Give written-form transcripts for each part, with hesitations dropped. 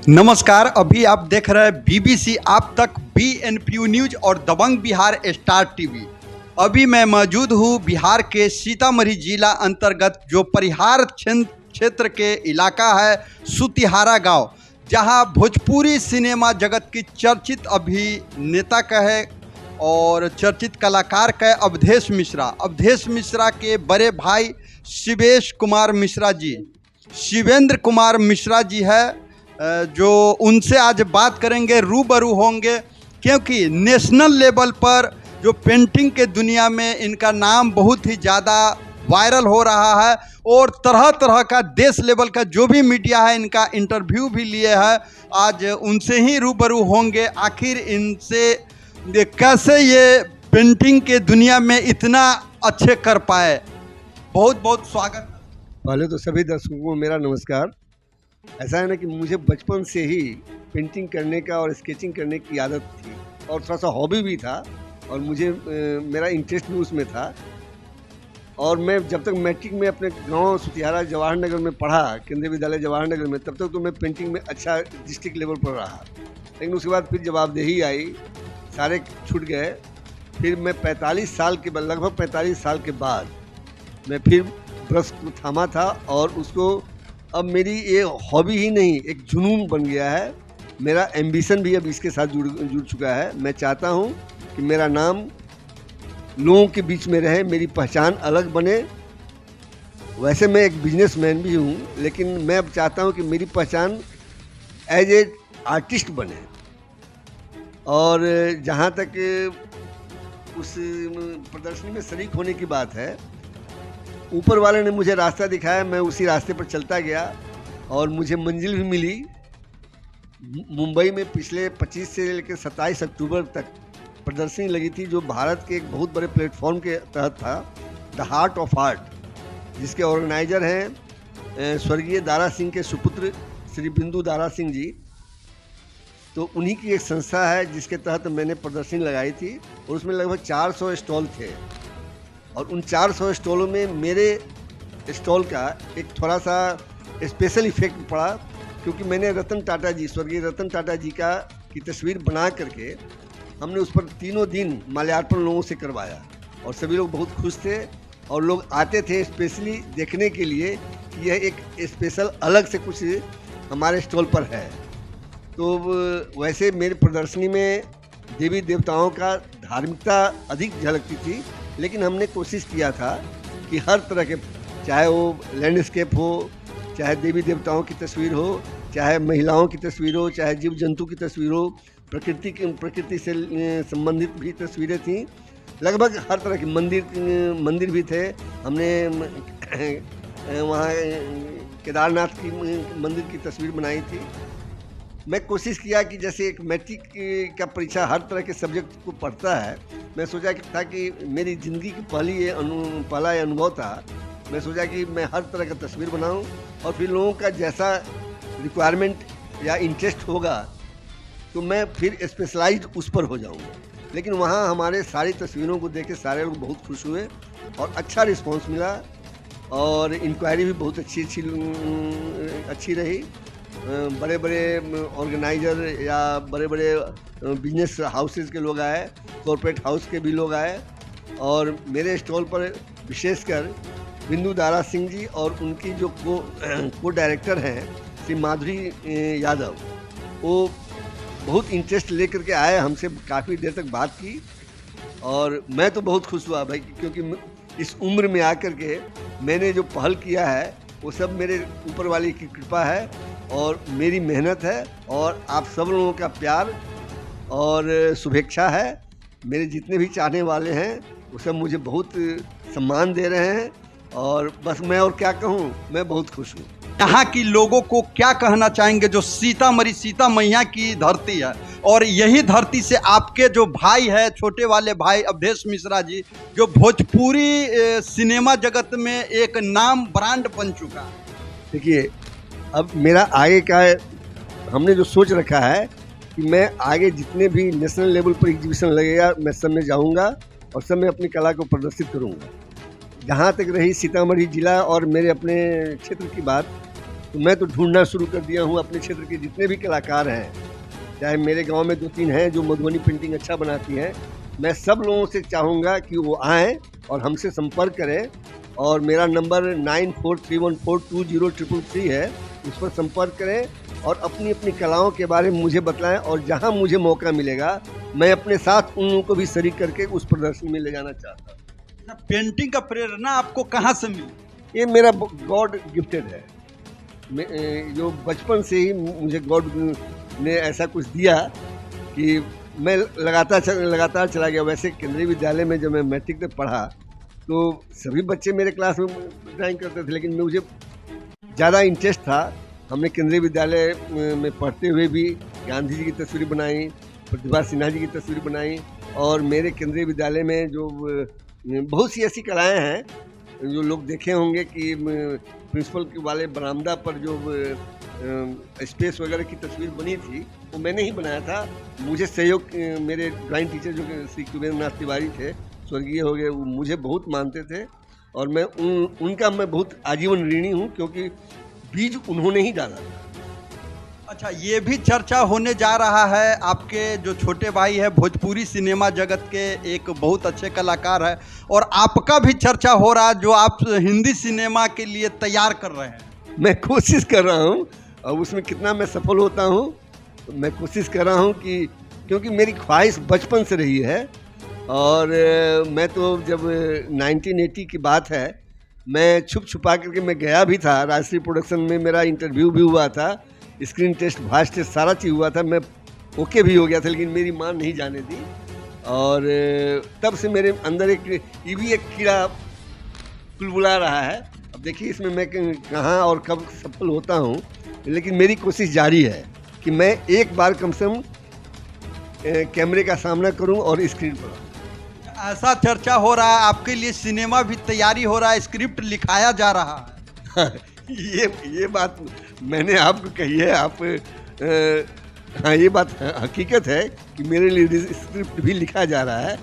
नमस्कार। अभी आप देख रहे हैं बीबीसी आप तक, बीएनपीयू न्यूज और दबंग बिहार स्टार टीवी। अभी मैं मौजूद हूँ बिहार के सीतामढ़ी जिला अंतर्गत जो परिहार क्षेत्र के इलाका है सुतिहारा गांव, जहां भोजपुरी सिनेमा जगत की चर्चित अभिनेता का है और चर्चित कलाकार का है अवधेश मिश्रा के बड़े भाई शिवेंद्र कुमार मिश्रा जी है, जो उनसे आज बात करेंगे, रूबरू होंगे, क्योंकि नेशनल लेवल पर जो पेंटिंग के दुनिया में इनका नाम बहुत ही ज़्यादा वायरल हो रहा है और तरह तरह का देश लेवल का जो भी मीडिया है इनका इंटरव्यू भी लिए है। आज उनसे ही रूबरू होंगे, आखिर इनसे कैसे ये पेंटिंग के दुनिया में इतना अच्छे कर पाए। बहुत बहुत स्वागत। पहले तो सभी दर्शकों को मेरा नमस्कार। ऐसा है ना कि मुझे बचपन से ही पेंटिंग करने का और स्केचिंग करने की आदत थी और थोड़ा सा हॉबी भी था और मुझे मेरा इंटरेस्ट भी उसमें था। और मैं जब तक मैट्रिक में अपने गांव सुतिहारा जवाहर नगर में पढ़ा, केंद्रीय विद्यालय जवाहर नगर में, तब तक तो मैं पेंटिंग में अच्छा डिस्ट्रिक्ट लेवल पर रहा। लेकिन उसके बाद फिर जवाबदेही आई, सारे छूट गए। फिर मैं लगभग 45 साल के बाद मैं फिर ब्रश को थामा था और उसको अब मेरी ये हॉबी ही नहीं, एक जुनून बन गया है। मेरा एम्बिशन भी अब इसके साथ जुड़ चुका है। मैं चाहता हूँ कि मेरा नाम लोगों के बीच में रहे, मेरी पहचान अलग बने। वैसे मैं एक बिजनेसमैन भी हूँ, लेकिन मैं अब चाहता हूँ कि मेरी पहचान एज ए आर्टिस्ट बने। और जहाँ तक उस प्रदर्शनी में शरीक होने की बात है, ऊपर वाले ने मुझे रास्ता दिखाया, मैं उसी रास्ते पर चलता गया और मुझे मंजिल भी मिली। मुंबई में पिछले 25 से लेकर 27 अक्टूबर तक प्रदर्शनी लगी थी, जो भारत के एक बहुत बड़े प्लेटफॉर्म के तहत था, द हार्ट ऑफ आर्ट, जिसके ऑर्गेनाइजर हैं स्वर्गीय दारा सिंह के सुपुत्र श्री बिंदु दारा सिंह जी। तो उन्हीं की एक संस्था है जिसके तहत मैंने प्रदर्शनी लगाई थी और उसमें लगभग 400 स्टॉल थे। और उन 400 स्टॉलों में मेरे स्टॉल का एक थोड़ा सा स्पेशल इफेक्ट पड़ा, क्योंकि मैंने स्वर्गीय रतन टाटा जी की तस्वीर बना करके हमने उस पर 3 दिन माल्यार्पण लोगों से करवाया और सभी लोग बहुत खुश थे और लोग आते थे स्पेशली देखने के लिए कि यह एक स्पेशल अलग से कुछ हमारे स्टॉल पर है। तो वैसे मेरी प्रदर्शनी में देवी देवताओं का धार्मिकता अधिक झलकती थी, लेकिन हमने कोशिश किया था कि हर तरह के, चाहे वो लैंडस्केप हो, चाहे देवी देवताओं की तस्वीर हो, चाहे महिलाओं की तस्वीर हो, चाहे जीव जंतु की तस्वीर हो, प्रकृति से संबंधित भी तस्वीरें थीं। लगभग हर तरह के मंदिर भी थे। हमने वहाँ केदारनाथ की मंदिर की तस्वीर बनाई थी। मैं कोशिश किया कि जैसे एक मैट्रिक का परीक्षा हर तरह के सब्जेक्ट को पढ़ता है, मैं सोचा कि था कि मेरी ज़िंदगी की पहला ये अनुभव था। मैं सोचा कि मैं हर तरह का तस्वीर बनाऊं और फिर लोगों का जैसा रिक्वायरमेंट या इंटरेस्ट होगा तो मैं फिर स्पेशलाइज्ड उस पर हो जाऊंगा। लेकिन वहाँ हमारे सारी तस्वीरों को देख के सारे लोग बहुत खुश हुए और अच्छा रिस्पॉन्स मिला और इंक्वायरी भी बहुत अच्छी रही। बड़े बड़े ऑर्गेनाइजर या बड़े बड़े बिजनेस हाउसेस के लोग आए, कॉरपोरेट हाउस के भी लोग आए और मेरे स्टॉल पर विशेषकर बिंदु दारा सिंह जी और उनकी जो को डायरेक्टर हैं श्री माधुरी यादव, वो बहुत इंटरेस्ट लेकर के आए, हमसे काफ़ी देर तक बात की और मैं तो बहुत खुश हुआ भाई, क्योंकि इस उम्र में आकर के मैंने जो पहल किया है वो सब मेरे ऊपर वाले की कृपा है और मेरी मेहनत है और आप सब लोगों का प्यार और शुभेच्छा है। मेरे जितने भी चाहने वाले हैं वो सब मुझे बहुत सम्मान दे रहे हैं और बस मैं और क्या कहूँ, मैं बहुत खुश हूँ। यहाँ की लोगों को क्या कहना चाहेंगे, जो सीता मैया की धरती है और यही धरती से आपके जो भाई है, छोटे वाले भाई अवधेश मिश्रा जी, जो भोजपुरी सिनेमा जगत में एक नाम ब्रांड बन चुका है। देखिए, अब मेरा आगे का हमने जो सोच रखा है कि मैं आगे जितने भी नेशनल लेवल पर एग्जीबिशन लगेगा मैं सब में जाऊंगा और सब में अपनी कला को प्रदर्शित करूंगा। जहाँ तक रही सीतामढ़ी जिला और मेरे अपने क्षेत्र की बात, तो मैं तो ढूंढना शुरू कर दिया हूँ अपने क्षेत्र के जितने भी कलाकार हैं, चाहे मेरे गांव में 2-3 हैं जो मधुबनी पेंटिंग अच्छा बनाती हैं, मैं सब लोगों से चाहूँगा कि वो आएँ और हमसे संपर्क करें। और मेरा नंबर 9431420333 है, उस पर संपर्क करें और अपनी अपनी कलाओं के बारे में मुझे बतलाएं। और जहां मुझे मौका मिलेगा मैं अपने साथ उन लोगों को भी शरीक करके उस प्रदर्शनी में ले जाना चाहता हूँ। पेंटिंग का प्रेरणा आपको कहाँ से मिली? ये मेरा गॉड गिफ्टेड है। जो बचपन से ही मुझे गॉड ने ऐसा कुछ दिया कि मैं लगातार चला गया। वैसे केंद्रीय विद्यालय में जब मैं मैट्रिक तक पढ़ा तो सभी बच्चे मेरे क्लास में ड्राइंग करते थे, लेकिन मुझे ज़्यादा इंटरेस्ट था। हमने केंद्रीय विद्यालय में पढ़ते हुए भी गांधी जी की तस्वीर बनाई, प्रतिभा सिन्हा जी की तस्वीर बनाई। और मेरे केंद्रीय विद्यालय में जो बहुत सी ऐसी कलाएं हैं जो लोग देखे होंगे कि प्रिंसिपल के वाले बरामदा पर जो स्पेस वगैरह की तस्वीर बनी थी वो मैंने ही बनाया था। मुझे सहयोग मेरे ड्राइंग टीचर जो श्री कुबेर नाथ तिवारी थे, स्वर्गीय हो गए, वो मुझे बहुत मानते थे और मैं उनका मैं बहुत आजीवन ऋणी हूँ, क्योंकि बीज उन्होंने ही डाला था। अच्छा, ये भी चर्चा होने जा रहा है, आपके जो छोटे भाई है भोजपुरी सिनेमा जगत के एक बहुत अच्छे कलाकार है, और आपका भी चर्चा हो रहा है जो आप हिंदी सिनेमा के लिए तैयार कर रहे हैं। मैं कोशिश कर रहा हूँ, और उसमें कितना मैं सफल होता हूँ मैं कोशिश कर रहा हूँ कि, क्योंकि मेरी ख्वाहिश बचपन से रही है। और मैं तो जब 1980 की बात है, मैं छुपा करके मैं गया भी था राजश्री प्रोडक्शन में, मेरा इंटरव्यू भी हुआ था, स्क्रीन टेस्ट, वॉइस टेस्ट सारा चीज़ हुआ था, मैं ओके भी हो गया था, लेकिन मेरी माँ नहीं जाने दी। और तब से मेरे अंदर एक कीड़ा बुलबुला रहा है। अब देखिए इसमें मैं कहाँ और कब सफल होता हूँ, लेकिन मेरी कोशिश जारी है कि मैं एक बार कम से कम कैमरे का सामना करूँ और स्क्रीन पर। ऐसा चर्चा हो रहा है आपके लिए सिनेमा भी तैयारी हो रहा है, स्क्रिप्ट लिखाया जा रहा है। ये बात मैंने आपको कही है। आप हाँ, ये बात हकीकत है कि मेरे लिए स्क्रिप्ट भी लिखा जा रहा है,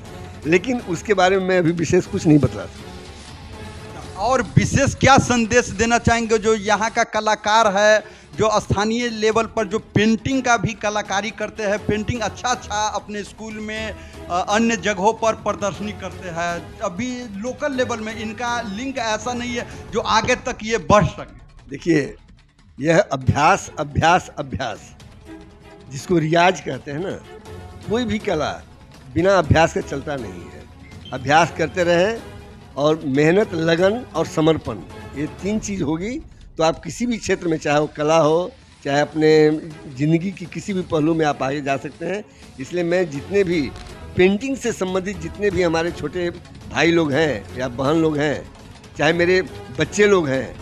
लेकिन उसके बारे में मैं अभी विशेष कुछ नहीं बता सकता। और विशेष क्या संदेश देना चाहेंगे जो यहाँ का कलाकार है, जो स्थानीय लेवल पर जो पेंटिंग का भी कलाकारी करते हैं, पेंटिंग अच्छा अपने स्कूल में अन्य जगहों पर प्रदर्शनी करते हैं, अभी लोकल लेवल में इनका लिंक ऐसा नहीं है जो आगे तक ये बढ़ सके? देखिए, यह अभ्यास अभ्यास अभ्यास जिसको रियाज कहते हैं ना, कोई भी कला बिना अभ्यास के चलता नहीं है। अभ्यास करते रहें और मेहनत, लगन और समर्पण, ये 3 चीज़ होगी तो आप किसी भी क्षेत्र में, चाहे वो कला हो, चाहे अपने ज़िंदगी की किसी भी पहलू में आप आगे जा सकते हैं। इसलिए मैं जितने भी पेंटिंग से संबंधित जितने भी हमारे छोटे भाई लोग हैं या बहन लोग हैं, चाहे मेरे बच्चे लोग हैं,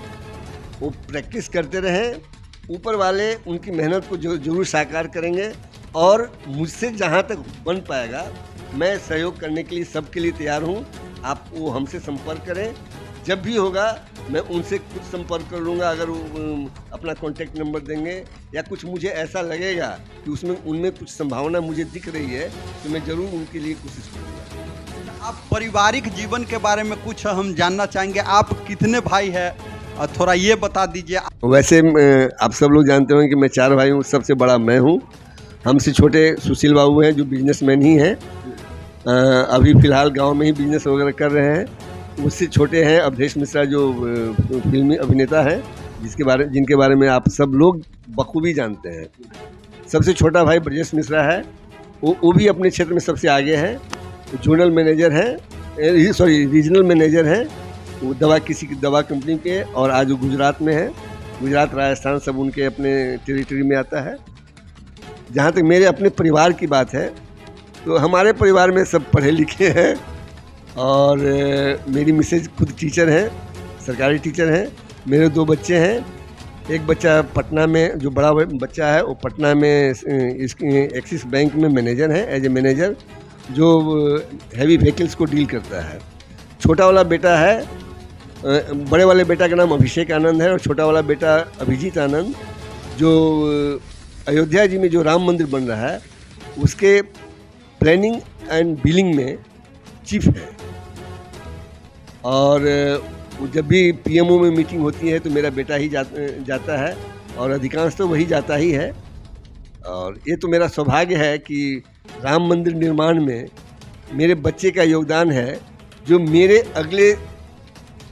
वो प्रैक्टिस करते रहें। ऊपर वाले उनकी मेहनत को जरूर साकार करेंगे, और मुझसे जहाँ तक बन पाएगा मैं सहयोग करने के लिए सबके लिए तैयार हूँ। आप वो हमसे संपर्क करें, जब भी होगा मैं उनसे कुछ संपर्क कर लूँगा। अगर वो अपना कॉन्टैक्ट नंबर देंगे या कुछ मुझे ऐसा लगेगा कि उसमें उनमें कुछ संभावना मुझे दिख रही है, तो मैं ज़रूर उनके लिए कोशिश करूँगा। आप पारिवारिक जीवन के बारे में कुछ हम जानना चाहेंगे, आप कितने भाई हैं, थोड़ा ये बता दीजिए। वैसे आप सब लोग जानते होंगे कि मैं 4 भाई हूँ, सबसे बड़ा मैं हूँ। हमसे छोटे सुशील बाबू हैं जो बिजनेसमैन ही हैं, अभी फ़िलहाल गांव में ही बिजनेस वगैरह कर रहे हैं। उससे छोटे हैं अवधेश मिश्रा जो फिल्मी अभिनेता हैं, जिनके बारे में आप सब लोग बखूबी जानते हैं। सबसे छोटा भाई ब्रजेश मिश्रा है, वो भी अपने क्षेत्र में सबसे आगे है, जोनल मैनेजर हैं, रीजनल मैनेजर हैं, वो किसी की दवा कंपनी के, और आज वो गुजरात में है। गुजरात, राजस्थान सब उनके अपने टेरिटरी में आता है। जहाँ तक मेरे अपने परिवार की बात है, तो हमारे परिवार में सब पढ़े लिखे हैं, और मेरी मिसेज खुद टीचर हैं, सरकारी टीचर हैं। मेरे 2 बच्चे हैं, एक बच्चा पटना में, जो बड़ा बच्चा है वो पटना में एक्सिस बैंक में मैनेजर है, एज ए मैनेजर, जो हैवी व्हीकल्स को डील करता है। छोटा वाला बेटा है, बड़े वाले बेटा का नाम अभिषेक आनंद है, और छोटा वाला बेटा अभिजीत आनंद, जो अयोध्या जी में जो राम मंदिर बन रहा है उसके प्लानिंग एंड बिलिंग में चीफ है। और वो जब भी पीएमओ में मीटिंग होती है तो मेरा बेटा ही जाता है और अधिकांश तो वही जाता ही है। और ये तो मेरा सौभाग्य है कि राम मंदिर निर्माण में मेरे बच्चे का योगदान है, जो मेरे अगले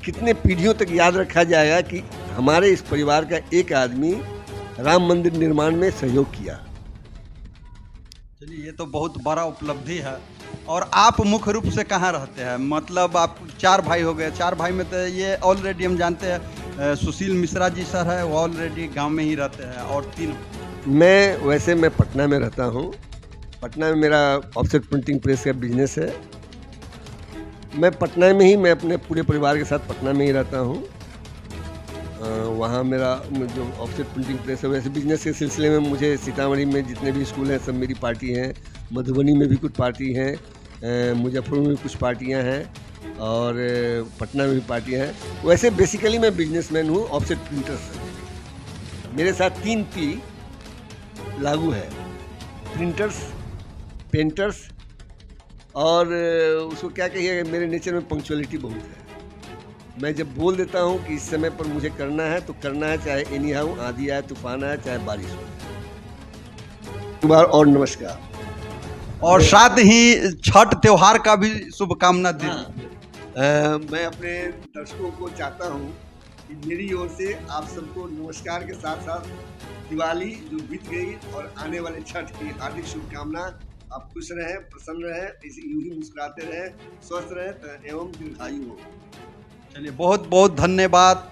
कितने पीढ़ियों तक याद रखा जाएगा कि हमारे इस परिवार का एक आदमी राम मंदिर निर्माण में सहयोग किया। चलिए, ये तो बहुत बड़ा उपलब्धि है। और आप मुख्य रूप से कहाँ रहते हैं? मतलब आप 4 भाई हो गए, 4 भाई में तो ये ऑलरेडी हम जानते हैं सुशील मिश्रा जी सर है, वो ऑलरेडी गांव में ही रहते हैं। और 3 मैं पटना में रहता हूँ। पटना में मेरा ऑफसेट प्रिंटिंग प्रेस का बिजनेस है। मैं पटना में ही, मैं अपने पूरे परिवार के साथ पटना में ही रहता हूँ। वहाँ मेरा जो ऑफसेट प्रिंटिंग प्रेस है, वैसे बिजनेस के सिलसिले में मुझे सीतामढ़ी में जितने भी स्कूल हैं सब मेरी पार्टी हैं, मधुबनी में भी कुछ पार्टी हैं, मुजफ्फरपुर में भी कुछ पार्टियाँ हैं और पटना में भी पार्टियाँ हैं। वैसे बेसिकली मैं बिजनेसमैन हूँ। ऑफसेट प्रिंटर्स मेरे साथ 3 P लागू है, प्रिंटर्स, पेंटर्स और उसको क्या कहिए, मेरे नेचर में पंक्चुअलिटी बहुत है। मैं जब बोल देता हूँ कि इस समय पर मुझे करना है तो करना है, चाहे एनी हाउ आंधी आए, तूफान आए, चाहे बारिश हो। एक बार और नमस्कार। और साथ ही छठ त्योहार का भी शुभकामना दी। मैं अपने दर्शकों को चाहता हूँ कि मेरी ओर से आप सबको नमस्कार के साथ साथ दिवाली जो बीत गई और आने वाले छठ की हार्दिक शुभकामना। आप खुश रहें, प्रसन्न रहें, इसे यूं ही मुस्कुराते रहें, स्वस्थ रहें एवं दीर्घायु हो। चलिए, बहुत बहुत धन्यवाद।